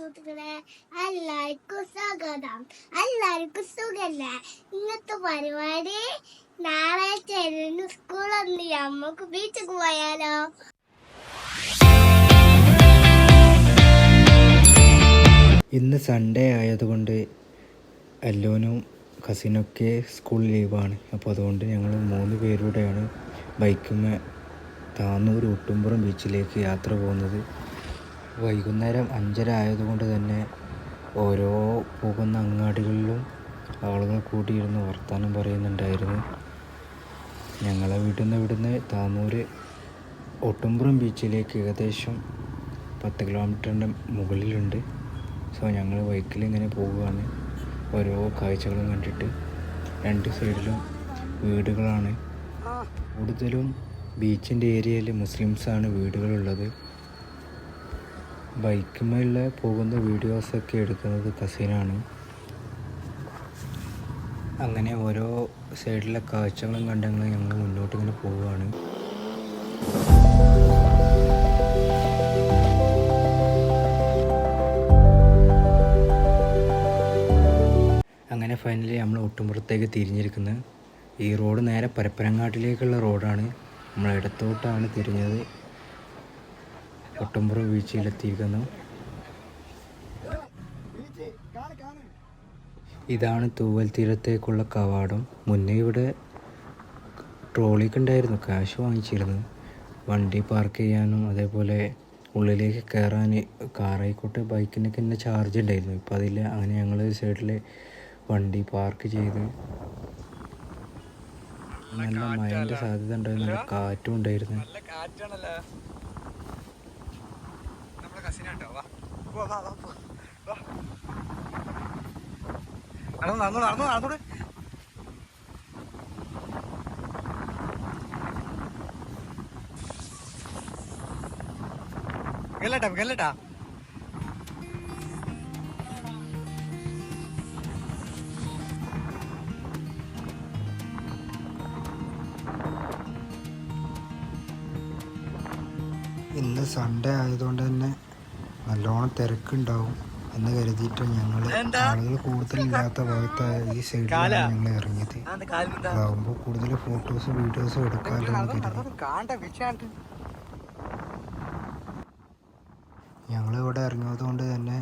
സുഹൃത്തുക്കളെ, എല്ലാവർക്കും സ്വാഗതം. എല്ലാവർക്കും സുഖല്ലേ? ഇന്നത്തെ പരിപാടി നാളെ ചെറിയ സ്കൂളൊന്നും നമുക്ക് ബീച്ചിൽ പോയാലോ? ഇന്ന് സൺഡേ ആയതുകൊണ്ട് അല്ലോനും കസിനൊക്കെ സ്കൂൾ ലീവാണ്. അപ്പോൾ അതുകൊണ്ട് ഞങ്ങൾ 3 പേരുടെയാണ് ബൈക്കിന്മേൽ താന്നൂർ ഒട്ടുംപുറം ബീച്ചിലേക്ക് യാത്ര പോകുന്നത്. വൈകുന്നേരം 5:30 ആയതുകൊണ്ട് തന്നെ ഓരോ പോകുന്ന അങ്ങാടികളിലും ആളുകൾ കൂടിയിരുന്ന് വർത്തമാനം പറയുന്നുണ്ടായിരുന്നു. ഞങ്ങളെ ഇവിടുന്ന് താന്നൂർ ഒട്ടുംപുറം ബീച്ചിലേക്ക് ഏകദേശം 10 കിലോമീറ്ററിൻ്റെ മുകളിലുണ്ട്. സോ ഞങ്ങൾ ബൈക്കിൽ ഇങ്ങനെ പോവുകയാണ്. ഓരോ കാഴ്ചകളും കണ്ടിട്ട് 2 സൈഡിലും വീടുകളാണ്. കൂടുതലും ബീച്ചിൻ്റെ ഏരിയയിൽ മുസ്ലിംസാണ് വീടുകളുള്ളത്. ബൈക്കുമേൽ പോകുന്ന വീഡിയോസൊക്കെ എടുക്കുന്നത് കസിനാണ്. അങ്ങനെ ഓരോ സൈഡിലെ കാഴ്ചകളും കണ്ടെങ്കിൽ ഞങ്ങൾ മുന്നോട്ട് ഇങ്ങനെ പോവുകയാണ്. അങ്ങനെ ഫൈനലി നമ്മൾ ഒട്ടുംപുറത്തേക്ക് തിരിഞ്ഞിരിക്കുന്നത്. ഈ റോഡ് നേരെ പരപ്പനങ്ങാട്ടിലേക്കുള്ള റോഡാണ്. നമ്മൾ ഇടത്തോട്ടാണ് തിരിഞ്ഞത്. ഒട്ടുംപുറം ബീച്ചിലെത്തിയിരിക്കുന്നു. ഇതാണ് തൂവൽ തീരത്തേക്കുള്ള കവാടം. മുന്നേ ഇവിടെ ട്രോളിക്ക് ഉണ്ടായിരുന്നു, കാശ് വാങ്ങിച്ചിരുന്നു. വണ്ടി പാർക്ക് ചെയ്യാനും അതേപോലെ ഉള്ളിലേക്ക് കയറാൻ കാറായിക്കോട്ടെ ബൈക്കിനൊക്കെ തന്നെ ചാർജ് ഉണ്ടായിരുന്നു. ഇപ്പോൾ അതില്ല. അങ്ങനെ ഞങ്ങൾ സൈഡിൽ വണ്ടി പാർക്ക് ചെയ്ത് നല്ല മഴൻ്റെ സാധ്യത ഉണ്ടായിരുന്നു, നല്ല കാറ്റും ഉണ്ടായിരുന്നു. ഗല്ലട്ടാ ഇന്ന് സൺഡേ ആയതുകൊണ്ട് തന്നെ നല്ലോണം തിരക്കുണ്ടാവും എന്ന് കരുതിയിട്ട് ഞങ്ങൾ ആളുകൾ കൂടുതലില്ലാത്ത ഭാഗത്തായ ഈ സൈഡിലാണ് ഞങ്ങൾ ഇറങ്ങിയത്. അതാവുമ്പോൾ കൂടുതൽ ഫോട്ടോസും വീഡിയോസും എടുക്കാമല്ലോ എന്ന് കരുതി ഞങ്ങളിവിടെ ഇറങ്ങിയത് കൊണ്ട് തന്നെ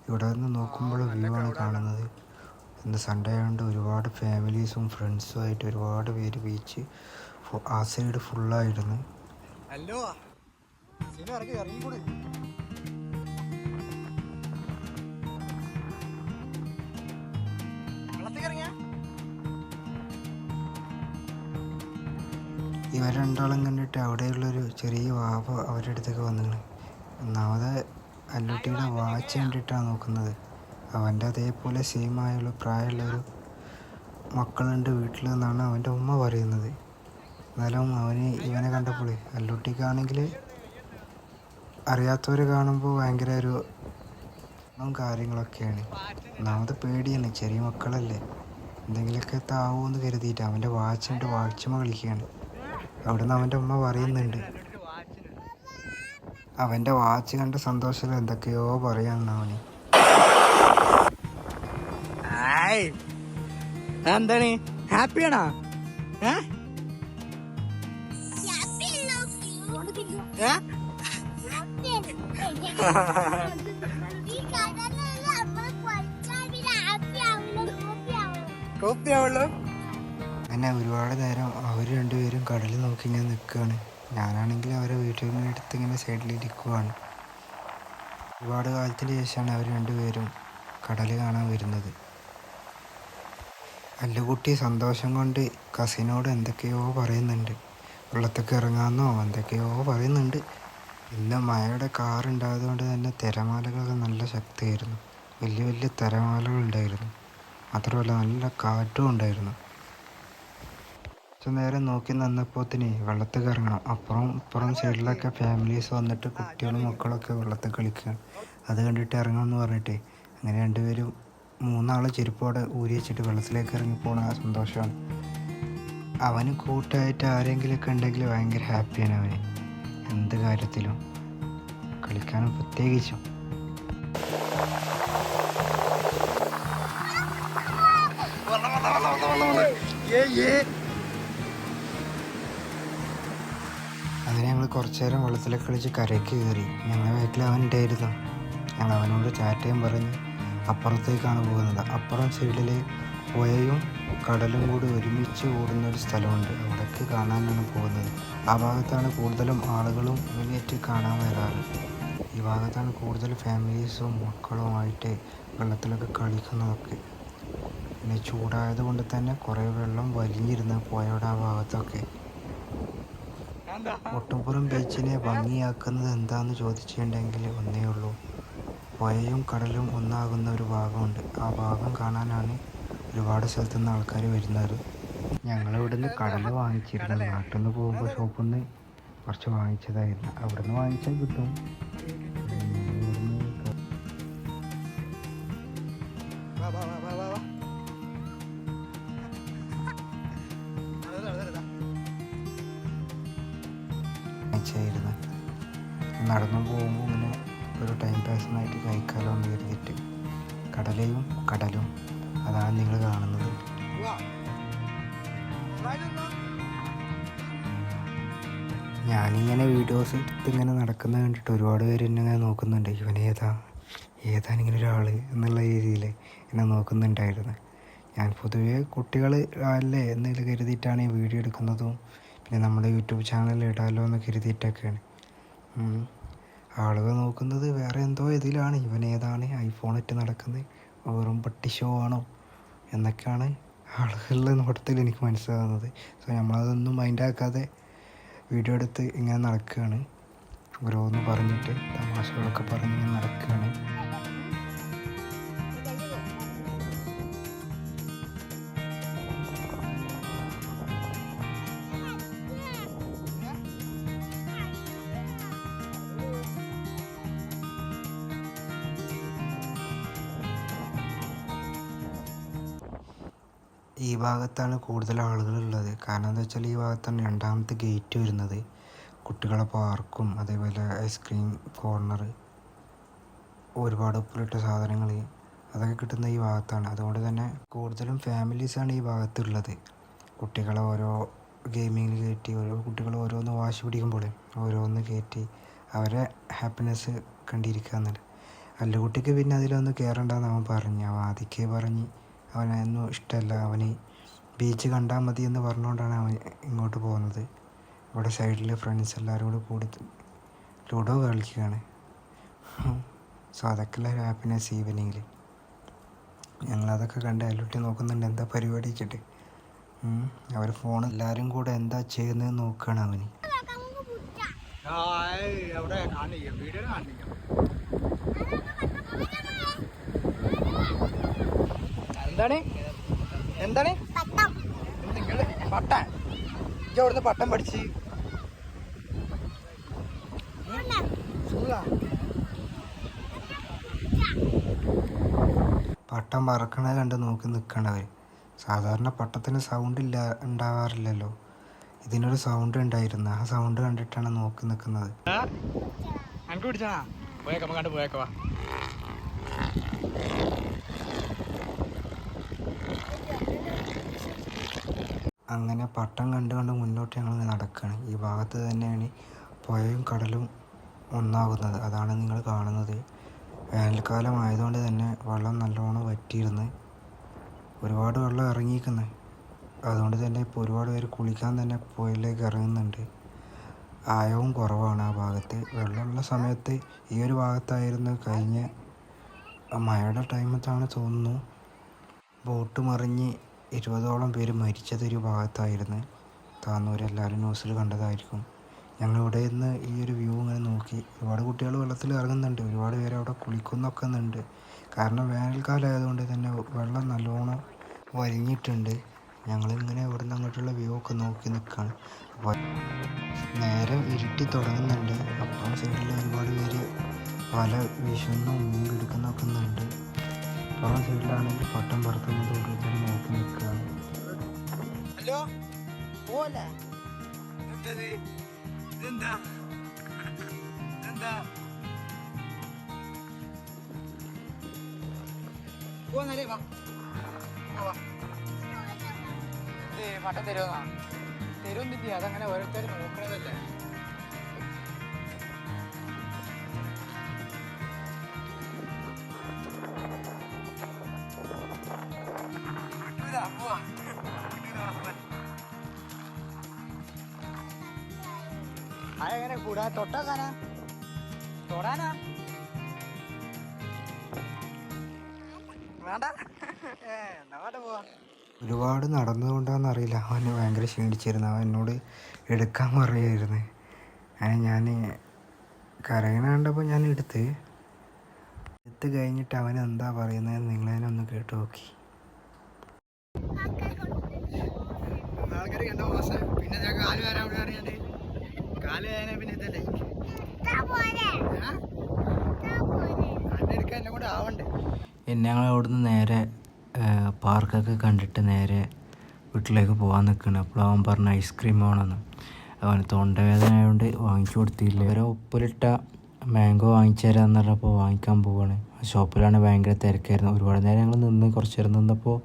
ഇവിടെ നിന്ന് നോക്കുമ്പോൾ വ്യൂ ആണ് കാണുന്നത്. ഇന്ന് സൺഡേ ആയതുകൊണ്ട് ഒരുപാട് ഫാമിലീസും ഫ്രണ്ട്സും ആയിട്ട് ഒരുപാട് പേര് ബീച്ച് ആ സൈഡ് ഫുള്ളായിരുന്നു. ഇവർ രണ്ടാളും കണ്ടിട്ട് അവിടെയുള്ളൊരു ചെറിയ വാവ അവരുടെ അടുത്തേക്ക് വന്നിരുന്നു. ഒന്നാമത് അല്ലുട്ടിയുടെ വാച്ച് കണ്ടിട്ടാണ് നോക്കുന്നത്. അവൻ്റെ അതേപോലെ സെയിം ആയുള്ള പ്രായമുള്ളൊരു മക്കളുണ്ട് വീട്ടിൽ നിന്നാണ് അവൻ്റെ ഉമ്മ പറയുന്നത്. എന്നാലും ഇവനെ കണ്ടപ്പോൾ അല്ലുട്ടിക്കാണെങ്കിൽ അറിയാത്തവർ കാണുമ്പോൾ ഭയങ്കര ഒരു കാര്യങ്ങളൊക്കെയാണ്. ഒന്നാമത് പേടിയാണ്, ചെറിയ മക്കളല്ലേ, എന്തെങ്കിലുമൊക്കെ താവുമെന്ന് കരുതിയിട്ട് അവൻ്റെ വാച്ചുണ്ട്, വാച്ചുമ്മ കളിക്കുകയാണ്. അവിടുന്ന് അവൻ്റെ ഉമ്മ പറയുന്നുണ്ട്. അവൻ്റെ വാച്ച് കണ്ട സന്തോഷത്തിൽ എന്തൊക്കെയോ പറയാന്ന് അവന്. എന്താണ് ഹാപ്പിയാണോ? അങ്ങനെ ഒരുപാട് നേരം അവർ രണ്ടുപേരും കടൽ നോക്കി ഇങ്ങനെ നിൽക്കുകയാണ്. ഞാനാണെങ്കിൽ അവരെ വീട്ടിൽ നിന്ന് എടുത്ത് ഇങ്ങനെ സൈഡിലിരിക്കുവാണ്. ഒരുപാട് കാലത്തിന് ശേഷമാണ് അവർ രണ്ടുപേരും കടൽ കാണാൻ വരുന്നത്. അല്ലുകുട്ടി സന്തോഷം കൊണ്ട് കസിനോട് എന്തൊക്കെയോ പറയുന്നുണ്ട്. വെള്ളത്തൊക്കെ ഇറങ്ങാമെന്നോ എന്തൊക്കെയോ പറയുന്നുണ്ട്. ഇന്ന് മഴയുടെ കാറുണ്ടായതുകൊണ്ട് തന്നെ തിരമാലകളൊക്കെ നല്ല ശക്തിയായിരുന്നു. വലിയ വലിയ തിരമാലകൾ ഉണ്ടായിരുന്നു. മാത്രമല്ല നല്ല കാറ്റും ഉണ്ടായിരുന്നു. നേരം നോക്കി നിന്നപ്പോത്തിന് വെള്ളത്തിൽ ഇറങ്ങണം. അപ്പുറം സൈഡിലൊക്കെ ഫാമിലീസ് വന്നിട്ട് കുട്ടികളും മക്കളൊക്കെ വെള്ളത്തിൽ കളിക്കുകയാണ്. അത് കണ്ടിട്ട് ഇറങ്ങണമെന്ന് പറഞ്ഞിട്ട് അങ്ങനെ രണ്ടുപേരും 3 ചെരുപ്പോടെ ഊരി വെച്ചിട്ട് വെള്ളത്തിലേക്ക് ഇറങ്ങി പോണ ആ സന്തോഷമാണ്. അവന് കൂട്ടായിട്ട് ആരെങ്കിലുമൊക്കെ ഉണ്ടെങ്കിൽ ഭയങ്കര ഹാപ്പിയാണ് അവന്. എന്ത് കാര്യത്തിലും കളിക്കാനും പ്രത്യേകിച്ചും. അങ്ങനെ ഞങ്ങൾ കുറച്ചു നേരം വെള്ളത്തിലൊക്കെ കളിച്ച് കരയ്ക്ക് കയറി. ഞങ്ങളുടെ വീട്ടിൽ അവൻ ഉണ്ടായിരുന്നു. ഞങ്ങൾ അവനോട് ചാറ്റയും പറഞ്ഞ് അപ്പുറത്തേക്കാണ് പോകുന്നത്. അപ്പുറം സൈഡിൽ പുഴയും കടലും കൂടി ഒരുമിച്ച് ഓടുന്നൊരു സ്ഥലമുണ്ട്. അവിടേക്ക് കാണാനാണ് പോകുന്നത്. ആ ഭാഗത്താണ് കൂടുതലും ആളുകളും ഇവനേറ്റ് കാണാൻ വരാറ്. ഈ ഭാഗത്താണ് കൂടുതൽ ഫാമിലീസും മക്കളുമായിട്ട് വെള്ളത്തിലൊക്കെ കളിക്കുന്നതൊക്കെ. പിന്നെ ചൂടായത് കൊണ്ട് തന്നെ കുറേ വെള്ളം വലിഞ്ഞിരുന്ന് പുഴയുടെ ആ ഭാഗത്തൊക്കെ. ഒട്ടുംപുറം ബീച്ചിനെ ഭംഗിയാക്കുന്നത് എന്താണെന്ന് ചോദിച്ചിട്ടുണ്ടെങ്കിൽ ഒന്നേ ഉള്ളൂ, പുഴയും കടലും ഒന്നാകുന്ന ഒരു ഭാഗമുണ്ട്. ആ ഭാഗം കാണാനാണ് ഒരുപാട് സ്ഥലത്തു നിന്ന് ആൾക്കാർ വരുന്നത്. ഞങ്ങളിവിടുന്ന് കടൽ വാങ്ങിച്ചിരുന്നു. നാട്ടിൽ നിന്ന് പോകുമ്പോൾ ഷോപ്പിൽ നിന്ന് കുറച്ച് വാങ്ങിച്ചതായിരുന്നു. അവിടെ നിന്ന് വാങ്ങിച്ചാൽ കിട്ടും. വാങ്ങിച്ചായിരുന്നു. നടന്നു പോകുമ്പോൾ ഇങ്ങനെ ഒരു ടൈം പാസിനായിട്ട് കഴിക്കാലോ എന്ന് കരുതിയിട്ട്. കടലയും കടലും അതാണ് നിങ്ങൾ കാണുന്നത്. ഞാനിങ്ങനെ വീഡിയോസ് ഇങ്ങനെ നടക്കുന്നത് കണ്ടിട്ട് ഒരുപാട് പേര് എന്നെ ഇങ്ങനെ നോക്കുന്നുണ്ട്. ഏതാണിങ്ങനെ ഒരാൾ എന്നുള്ള രീതിയിൽ എന്നെ നോക്കുന്നുണ്ടായിരുന്നു. ഞാൻ പൊതുവേ കുട്ടികൾ അല്ലേ എന്ന് കരുതിയിട്ടാണ് ഈ വീഡിയോ എടുക്കുന്നതും പിന്നെ നമ്മുടെ യൂട്യൂബ് ചാനലിൽ ഇടാമല്ലോ എന്ന് കരുതിയിട്ടൊക്കെയാണ്. ആളുകൾ നോക്കുന്നത് വേറെ എന്തോ ഇതിലാണ്. ഏതാണ് ഐഫോൺ ഇട്ട് നടക്കുന്നത്, വെറും പട്ടി ഷോ ആണോ എന്നൊക്കെയാണ് ആളുകളുടെ നോട്ടത്തിൽ എനിക്ക് മനസ്സിലാകുന്നത്. സോ നമ്മളതൊന്നും മൈൻഡാക്കാതെ വീഡിയോ എടുത്ത് ഇങ്ങനെ നടക്കുകയാണ്. ഓരോന്ന് പറഞ്ഞിട്ട് തമാശകളൊക്കെ പറഞ്ഞിങ്ങനെ നടക്കുകയാണ്. ഈ ഭാഗത്താണ് കൂടുതൽ ആളുകളുള്ളത്. കാരണം എന്താ വെച്ചാൽ ഈ ഭാഗത്താണ് രണ്ടാമത്തെ ഗേറ്റ് വരുന്നത്. കുട്ടികളെ പാർക്കും അതേപോലെ ഐസ്ക്രീം കോർണർ, ഒരുപാട് ഉപ്പിലിട്ട സാധനങ്ങൾ അതൊക്കെ കിട്ടുന്ന ഈ ഭാഗത്താണ്. അതുകൊണ്ട് തന്നെ കൂടുതലും ഫാമിലീസാണ് ഈ ഭാഗത്തുള്ളത്. കുട്ടികളെ ഓരോ ഗെയിമിങ്ങിൽ കയറ്റി, ഓരോ കുട്ടികൾ ഓരോന്ന് വാശി പിടിക്കുമ്പോൾ ഓരോന്ന് കയറ്റി അവരെ ഹാപ്പിനെസ് കണ്ടിരിക്കുക. അല്ലുകുട്ടിക്ക് പിന്നെ അതിലൊന്നും കയറണ്ടെന്ന് അവൻ പറഞ്ഞു. അവൻ ആദ്യമേ പറഞ്ഞ് അവനൊന്നും ഇഷ്ടമല്ല, അവന് ബീച്ച് കണ്ടാൽ മതി എന്ന് പറഞ്ഞുകൊണ്ടാണ് അവൻ ഇങ്ങോട്ട് പോകുന്നത്. ഇവിടെ സൈഡിൽ ഫ്രണ്ട്സ് എല്ലാവരും കൂടി ലൂഡോ കളിക്കുകയാണ്. സോ അതൊക്കെയുള്ള ഒരു ഹാപ്പിനെസ് ഈവനിങ്ങിൽ. ഞങ്ങളതൊക്കെ കണ്ട് അയൽക്കുട്ടി നോക്കുന്നുണ്ട് എന്താ പരിപാടി വെച്ചിട്ട്. അവർ ഫോൺ എല്ലാവരും കൂടെ എന്താ ചെയ്യുന്നത് നോക്കുകയാണ് അവന്. എന്താണ് പട്ടൻ? ഇവിടുന്ന് പട്ടം പഠിച്ച് പട്ടം പറക്കണ കണ്ട് നോക്കി നിൽക്കണവർ. സാധാരണ പട്ടത്തിന് സൗണ്ട് ഉണ്ടാവാറില്ലല്ലോ. ഇതിനൊരു സൗണ്ട് ഉണ്ടായിരുന്നു. ആ സൗണ്ട് കണ്ടിട്ടാണ് നോക്കി നിൽക്കുന്നത്. അങ്ങനെ പട്ടം കണ്ട് മുന്നോട്ട് ഞങ്ങൾ നടക്കുകയാണ്. ഈ ഭാഗത്ത് തന്നെയാണ് പുഴയും കടലും ഒന്നാകുന്നത്. അതാണ് നിങ്ങൾ കാണുന്നത്. വേനൽക്കാലം ആയതുകൊണ്ട് തന്നെ വെള്ളം നല്ലോണം വറ്റിയിരുന്ന് ഒരുപാട് വെള്ളം ഇറങ്ങിയിരിക്കുന്നത്. അതുകൊണ്ട് തന്നെ ഇപ്പോൾ ഒരുപാട് പേര് കുളിക്കാൻ തന്നെ പുഴയിലേക്ക് ഇറങ്ങുന്നുണ്ട്. ആയവും കുറവാണ് ആ ഭാഗത്ത്. വെള്ളമുള്ള സമയത്ത് ഈ ഒരു ഭാഗത്തായിരുന്നു കഴിഞ്ഞ മഴയുടെ ടൈമത്താണ് തോന്നുന്നു ബോട്ട് മറിഞ്ഞ് 20ഓളം പേര് മരിച്ചതൊരു ഭാഗത്തായിരുന്നു. താന്നൂരെല്ലാവരും ന്യൂസിൽ കണ്ടതായിരിക്കും. ഞങ്ങളിവിടെ നിന്ന് ഈ ഒരു വ്യൂ ഇങ്ങനെ നോക്കി. ഒരുപാട് കുട്ടികൾ വെള്ളത്തിൽ ഇറങ്ങുന്നുണ്ട്, ഒരുപാട് പേര് അവിടെ കുളിക്കുന്നൊക്കെ ഉണ്ട്. കാരണം വേനൽക്കാലം ആയതുകൊണ്ട് തന്നെ വെള്ളം നല്ലോണം വലിഞ്ഞിട്ടുണ്ട്. ഞങ്ങളിങ്ങനെ ഇവിടെ നിന്ന് അങ്ങോട്ടുള്ള വ്യൂ ഒക്കെ നോക്കി നിൽക്കുകയാണ്. അപ്പോൾ നേരെ ഇരുട്ടി തുടങ്ങുന്നുണ്ട്. അപ്പുറം സൈഡിൽ ഒരുപാട് പേര് വല വീശുന്നും മീൻ പിടിക്കുന്നൊക്കെ ഉണ്ട്. അപ്പുറം സൈഡിലാണെങ്കിൽ പട്ടം പറത്തുന്നത് ഓരോരുത്തർ നോക്കി നിൽക്കുകയാണ്. ഹലോ പോലെ ഇതെന്താ പോന്നല്ലേ? വാ പട്ടം തരുമെന്നാ തരുമെന്നില്ല, അതങ്ങനെ ഓരോരുത്തർ നോക്കണതല്ലേ. അതെങ്ങനെ കൂടാ തൊട്ടാക്കാനാ തൊടാനാ വേണ്ട എന്നാ പോവാ. ഒരുപാട് നടന്നുകൊണ്ടാണെന്ന് അറിയില്ല, അവന് ഭയങ്കര ക്ഷീണിച്ചിരുന്നു. അവൻ എന്നോട് എടുക്കാൻ പറയുമായിരുന്നു. അങ്ങനെ ഞാൻ കരയണ കണ്ടപ്പോൾ ഞാൻ എടുത്ത് കഴിഞ്ഞിട്ട് അവൻ എന്താ പറയുന്നത് നിങ്ങളതിനെ ഒന്ന് കേട്ട് നോക്കി. ആൾക്കാർ കണ്ടോ മാസം പിന്നെ ഞാൻ കാല് വരാൻ ഇവിടെ അറിയാണ്ട് കാല് വേദന പിന്നെ ഇതല്ലേ കണ്ടെടുക്കാൻ എന്നെ കൊണ്ട് ആവണ്ടേ. ഞങ്ങൾ അവിടുന്ന് നേരെ പാർക്കൊക്കെ കണ്ടിട്ട് നേരെ വീട്ടിലേക്ക് പോകാൻ നിൽക്കണം. അപ്പോൾ അവൻ പറഞ്ഞ ഐസ്ക്രീം വേണമെന്ന്. അവന് തൊണ്ടവേദന ആയതുകൊണ്ട് വാങ്ങിച്ചു കൊടുത്തില്ല. ഓരോ ഉപ്പിലിട്ട മാംഗോ വാങ്ങിച്ചു തരാമെന്ന് പറഞ്ഞപ്പോൾ വാങ്ങിക്കാൻ പോവാണ്. ആ ഷോപ്പിലാണ് ഭയങ്കര തിരക്കായിരുന്നു. ഒരുപാട് നേരം ഞങ്ങൾ നിന്ന് കുറച്ച് നേരം നിന്നപ്പോൾ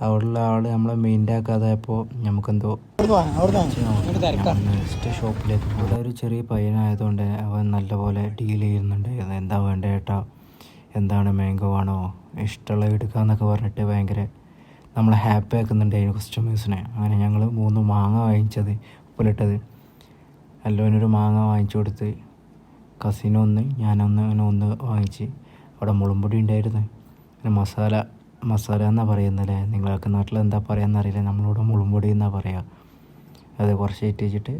അവിടെയുള്ള ആൾ നമ്മളെ മെയിൻ്റെ ആക്കാതായപ്പോൾ നമുക്കെന്തോ നെക്സ്റ്റ് ഷോപ്പിലേക്ക് പോകും. ഒരു ചെറിയ പയ്യനായതുകൊണ്ട് അവൻ നല്ലപോലെ ഡീൽ ചെയ്യുന്നുണ്ടായിരുന്നു. എന്താ വേണ്ട ഏട്ടാ, എന്താണ് മാംഗോ ആണോ ഇഷ്ടമുള്ളത് എടുക്കാമെന്നൊക്കെ പറഞ്ഞിട്ട് ഭയങ്കര നമ്മളെ ഹാപ്പി ആക്കുന്നുണ്ടായിരുന്നു കസ്റ്റമേഴ്സിനെ. അങ്ങനെ ഞങ്ങൾ 3 മാങ്ങ വാങ്ങിച്ചത് ഉപ്പിലിട്ടത്. അല്ലോനൊരു മാങ്ങ വാങ്ങിച്ചു കൊടുത്ത്, കസിനൊന്ന് ഞാനൊന്ന് അങ്ങനെ ഒന്ന് വാങ്ങിച്ച്. അവിടെ മുളമ്പൊടി ഉണ്ടായിരുന്നു. പിന്നെ മസാല എന്നാണ് പറയുന്നല്ലേ, നിങ്ങളൊക്കെ നാട്ടിൽ എന്താ പറയുകയെന്നറിയില്ല, നമ്മളിവിടെ മുളമ്പൊടി എന്നാണ് പറയുക. അത് കുറച്ച് ഇട്ടിച്ചിട്ട്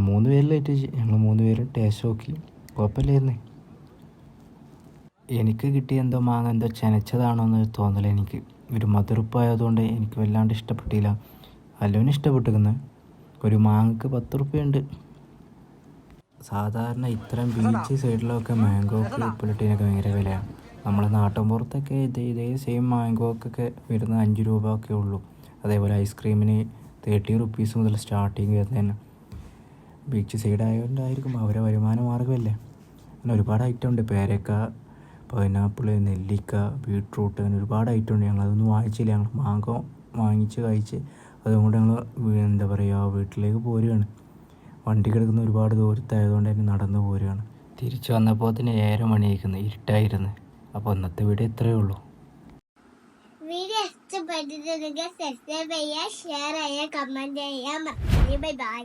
3 പേരിൽ ഇട്ടിച്ച് ഞങ്ങൾ 3 പേരും ടേസ്റ്റ് നോക്കി, കുഴപ്പമില്ലായിരുന്നേ. എനിക്ക് കിട്ടിയ എന്തോ മാങ്ങ എന്തോ ചെനച്ചതാണോ എന്ന് തോന്നല. എനിക്ക് ഒരു മധുരപ്പായതുകൊണ്ട് എനിക്ക് വല്ലാണ്ട് ഇഷ്ടപ്പെട്ടില്ല. അല്ലോനും ഇഷ്ടപ്പെട്ടിരിക്കുന്നത്. ഒരു മാങ്ങക്ക് 10 റുപ്യ. സാധാരണ ഇത്തരം ബീച്ച് സൈഡിലൊക്കെ മാംഗോക്ക് ഉപ്പിലിട്ടതിനൊക്കെ ഭയങ്കര വിലയാണ്. നമ്മളെ നാട്ടിൻപുറത്തൊക്കെ ഇതേ സെയിം മാംഗോക്കൊക്കെ വരുന്നത് 5 രൂപ ഒക്കെ ഉള്ളൂ. അതേപോലെ ഐസ്ക്രീമിന് 30 റുപ്പീസ് മുതൽ സ്റ്റാർട്ടിങ് വരുന്നതന്നെ. ബീച്ച് സൈഡ് ആയതുകൊണ്ടായിരിക്കും, അവരെ വരുമാന മാർഗ്ഗമല്ലേ. അങ്ങനെ ഒരുപാട് ഐറ്റം ഉണ്ട്. പേരക്ക, പൈനാപ്പിൾ, നെല്ലിക്ക, ബീട്രൂട്ട്, അങ്ങനെ ഒരുപാട് ഐറ്റം ഉണ്ട്. ഞങ്ങളതൊന്നും വാങ്ങിച്ചില്ല. ഞങ്ങൾ മാംഗോ വാങ്ങിച്ച് കഴിച്ച് അതുകൊണ്ട് ഞങ്ങൾ എന്താ പറയുക വീട്ടിലേക്ക് പോരുകയാണ്. വണ്ടി കിടക്കുന്ന ഒരുപാട് ദൂരത്തായതുകൊണ്ട് തന്നെ നടന്നു പോരുകയാണ്. തിരിച്ചു വന്നപ്പോൾ തന്നെ 7 മണിയായിരിക്കുന്നു, ഇരുട്ടായിരുന്നു. അപ്പോൾ ഇന്നത്തെ വീഡിയോ ഇത്രയേ ഉള്ളൂ. വീഡിയോ ഇഷ്ടപ്പെട്ടിട്ടുണ്ടെങ്കിൽ സബ്സ്ക്രൈബ് ചെയ്യുക, ഷെയർ ചെയ്യുക, കമന്റ് ചെയ്യുക. Bye bye.